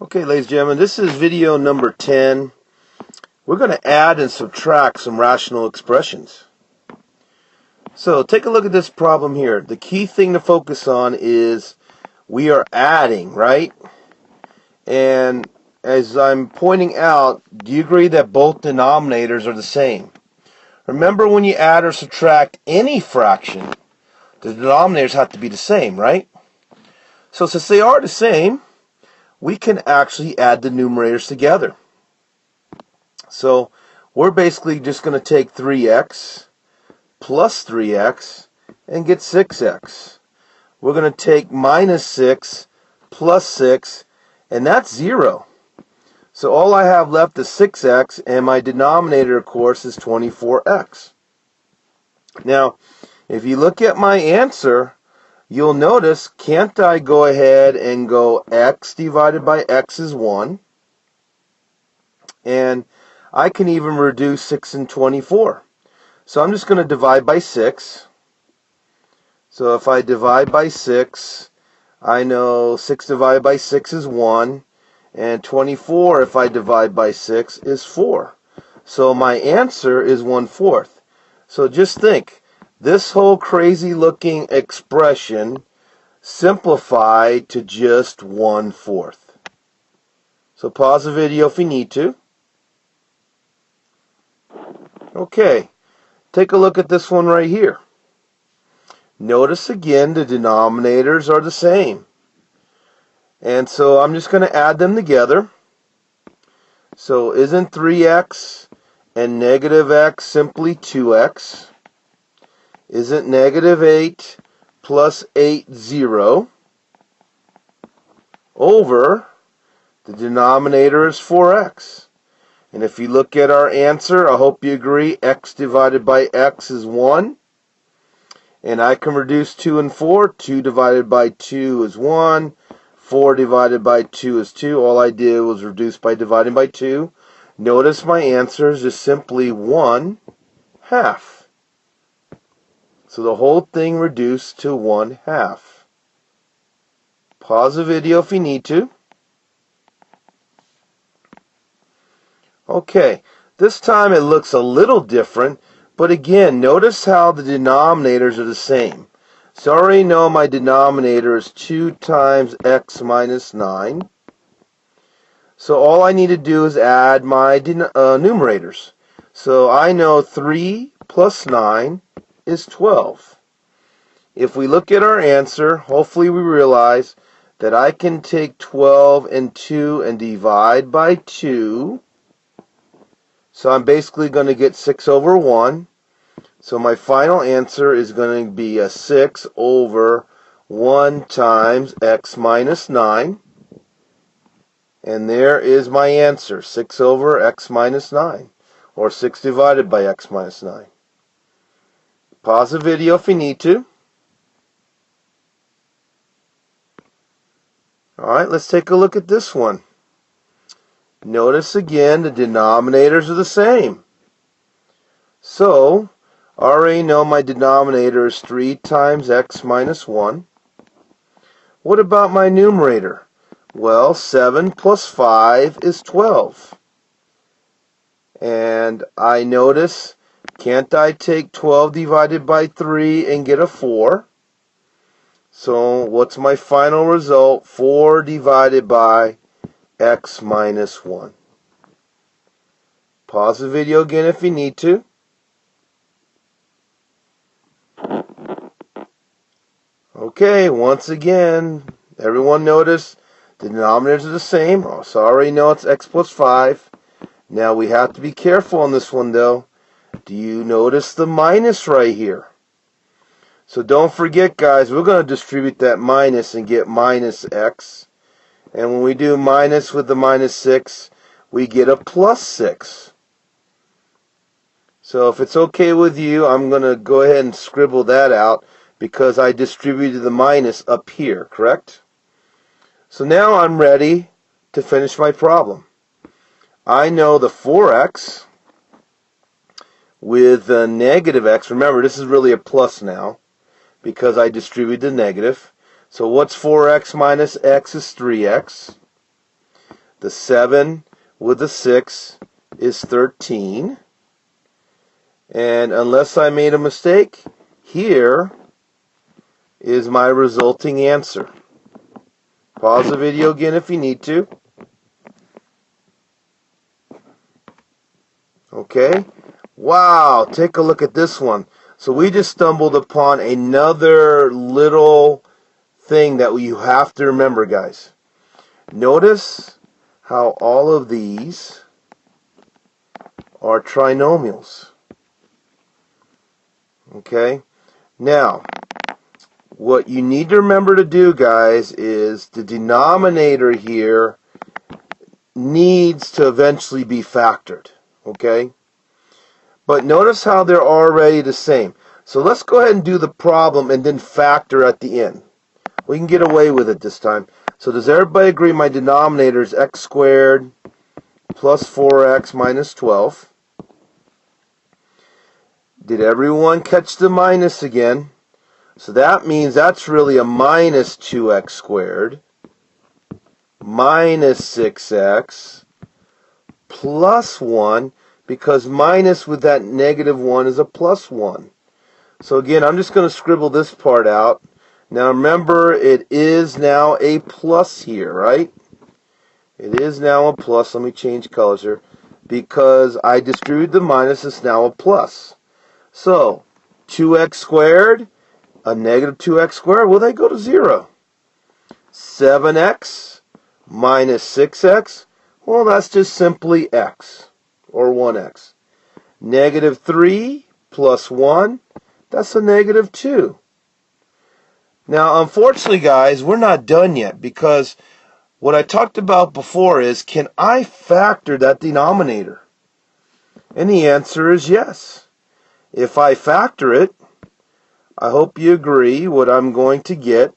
Okay, ladies and gentlemen, this is video number 10. We're going to add and subtract some rational expressions. So take a look at this problem here. The key thing to focus on is we are adding, right? And as I'm pointing out, do you agree that both denominators are the same? Remember, when you add or subtract any fraction, the denominators have to be the same, right? So since they are the same, we can actually add the numerators together. So we're basically just going to take 3x plus 3x and get 6x. We're going to take minus 6 plus 6, and that's 0. So all I have left is 6x, and my denominator, of course, is 24x. Now, if you look at my answer, you'll notice, can't I go ahead and go x divided by x is 1? And I can even reduce 6 and 24. So I'm just going to divide by 6. So if I divide by 6, I know 6 divided by 6 is 1. And 24, if I divide by 6, is 4. So my answer is 1/4. So just think, this whole crazy looking expression simplified to just 1/4. So pause the video if you need to. Okay, take a look at this one right here. Notice again the denominators are the same. And so I'm just going to add them together. So isn't 3x and negative x simply 2x? Isn't negative 8 plus 8 0? Over the denominator is 4x. And if you look at our answer, I hope you agree, x divided by x is 1. And I can reduce 2 and 4. 2 divided by 2 is 1. 4 divided by 2 is 2. All I did was reduce by dividing by 2. Notice my answer is just simply 1/2. So the whole thing reduced to 1/2. Pause the video if you need to. Okay, this time it looks a little different, but again, notice how the denominators are the same. So I already know my denominator is 2 times x minus 9. So all I need to do is add my numerators. So I know 3 plus 9 is 12. If we look at our answer, hopefully we realize that I can take 12 and 2 and divide by 2. So I'm basically going to get 6 over 1. So my final answer is going to be a 6 over 1 times x minus 9. And there is my answer, 6 over x minus 9, or 6 divided by x minus 9. Pause the video if you need to. Alright, let's take a look at this one. Notice again the denominators are the same. So, I already know my denominator is 3 times x minus 1. What about my numerator? Well, 7 plus 5 is 12. And I notice, can't I take 12 divided by 3 and get a 4? So what's my final result? 4 divided by x minus 1. Pause the video again if you need to. Okay, once again, everyone notice the denominators are the same. So I already know it's x plus 5. Now we have to be careful on this one though. Do you notice the minus right here? So don't forget, guys, we're going to distribute that minus and get minus x. And when we do minus with the minus 6, we get a plus 6. So if it's okay with you, I'm going to go ahead and scribble that out because I distributed the minus up here, correct? So now I'm ready to finish my problem. I know the 4x with the negative x. Remember, this is really a plus now because I distributed the negative. So what's 4x minus x is 3x. The 7 with the 6 is 13. And unless I made a mistake, here is my resulting answer. Pause the video again if you need to. Okay. Wow, take a look at this one. So we just stumbled upon another little thing that you have to remember, guys. Notice how all of these are trinomials. Okay? Now, what you need to remember to do, guys, is the denominator here needs to eventually be factored. Okay? But notice how they're already the same. So let's go ahead and do the problem and then factor at the end. We can get away with it this time. So does everybody agree my denominator is x squared plus 4x minus 12? Did everyone catch the minus again? So that means that's really a minus 2x squared minus 6x plus 1, because minus with that negative 1 is a plus 1. So again, I'm just going to scribble this part out. Now remember, it is now a plus here, right? It is now a plus. Let me change colors here. Because I distributed the minus, it's now a plus. So, 2x squared, a negative 2x squared, well, they go to 0. 7x minus 6x, well, that's just simply x, or 1x. Negative 3 plus 1, that's a negative 2. Now, unfortunately, guys, we're not done yet, because what I talked about before is, can I factor that denominator? And the answer is yes. If I factor it, I hope you agree what I'm going to get.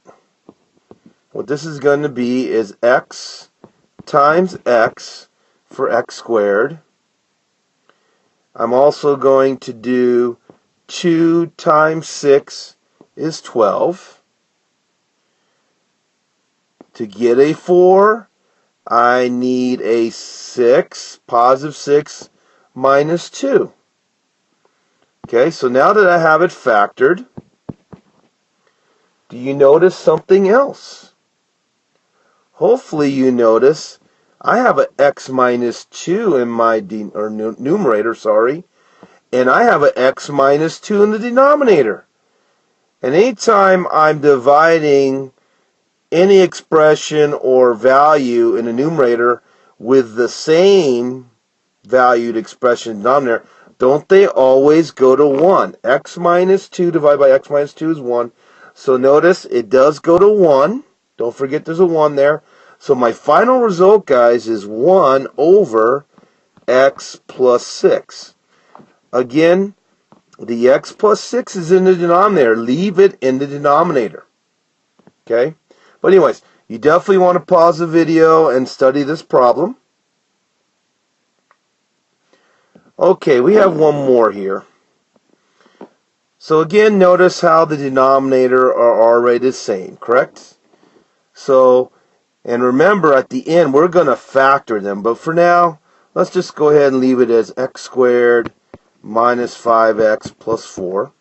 What this is going to be is x times x for x squared. I'm also going to do 2 times 6 is 12. To get a 4, I need a 6, positive 6 minus 2. Okay, so now that I have it factored, do you notice something else? Hopefully you notice I have an x minus 2 in my numerator, and I have an x minus 2 in the denominator. And anytime I'm dividing any expression or value in the numerator with the same valued expression in the denominator, don't they always go to 1? X minus 2 divided by x minus 2 is 1. So notice it does go to 1. Don't forget there's a 1 there. So my final result, guys, is 1 over x plus 6. Again, the x plus 6 is in the denominator. Leave it in the denominator. Okay? But anyways, you definitely want to pause the video and study this problem. Okay, we have one more here. So again, notice how the denominator are already the same, correct? So, and remember at the end, we're going to factor them. But for now, let's just go ahead and leave it as x squared minus 5x plus 4.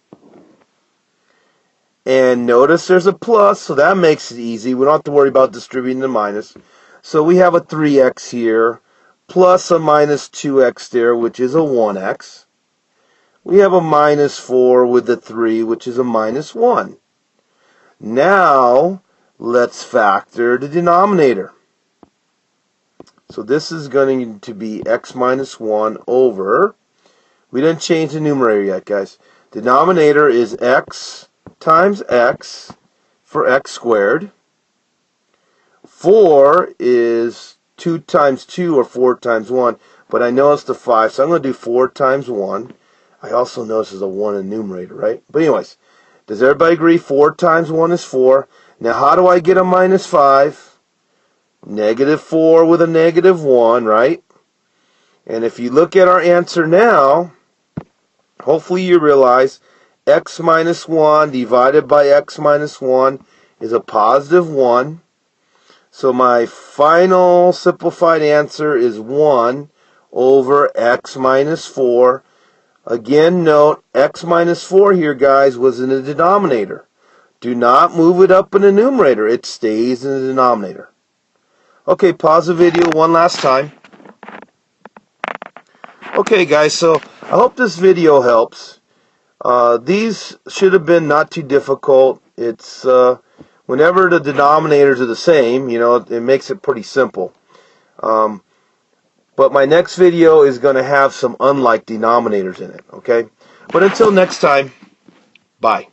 And notice there's a plus, so that makes it easy. We don't have to worry about distributing the minus. So we have a 3x here, plus a minus 2x there, which is a 1x. We have a minus 4 with the 3, which is a minus 1. Now, let's factor the denominator. So this is going to be x minus 1 over, we didn't change the numerator yet, guys. Denominator is x times x for x squared. 4 is 2 times 2 or 4 times 1, but I know it's the 5, so I'm going to do 4 times 1. I also notice there's a 1 in the numerator, right? But anyways, does everybody agree 4 times 1 is 4? Now how do I get a minus 5? Negative 4 with a negative 1, right? And if you look at our answer now, hopefully you realize x minus 1 divided by x minus 1 is a positive 1. So my final simplified answer is 1 over x minus 4. Again, note, x minus 4 here, guys, was in the denominator. Do not move it up in the numerator. It stays in the denominator. Okay, pause the video one last time. Okay, guys, so I hope this video helps. These should have been not too difficult. It's whenever the denominators are the same, it makes it pretty simple. But my next video is going to have some unlike denominators in it, okay? But until next time, bye.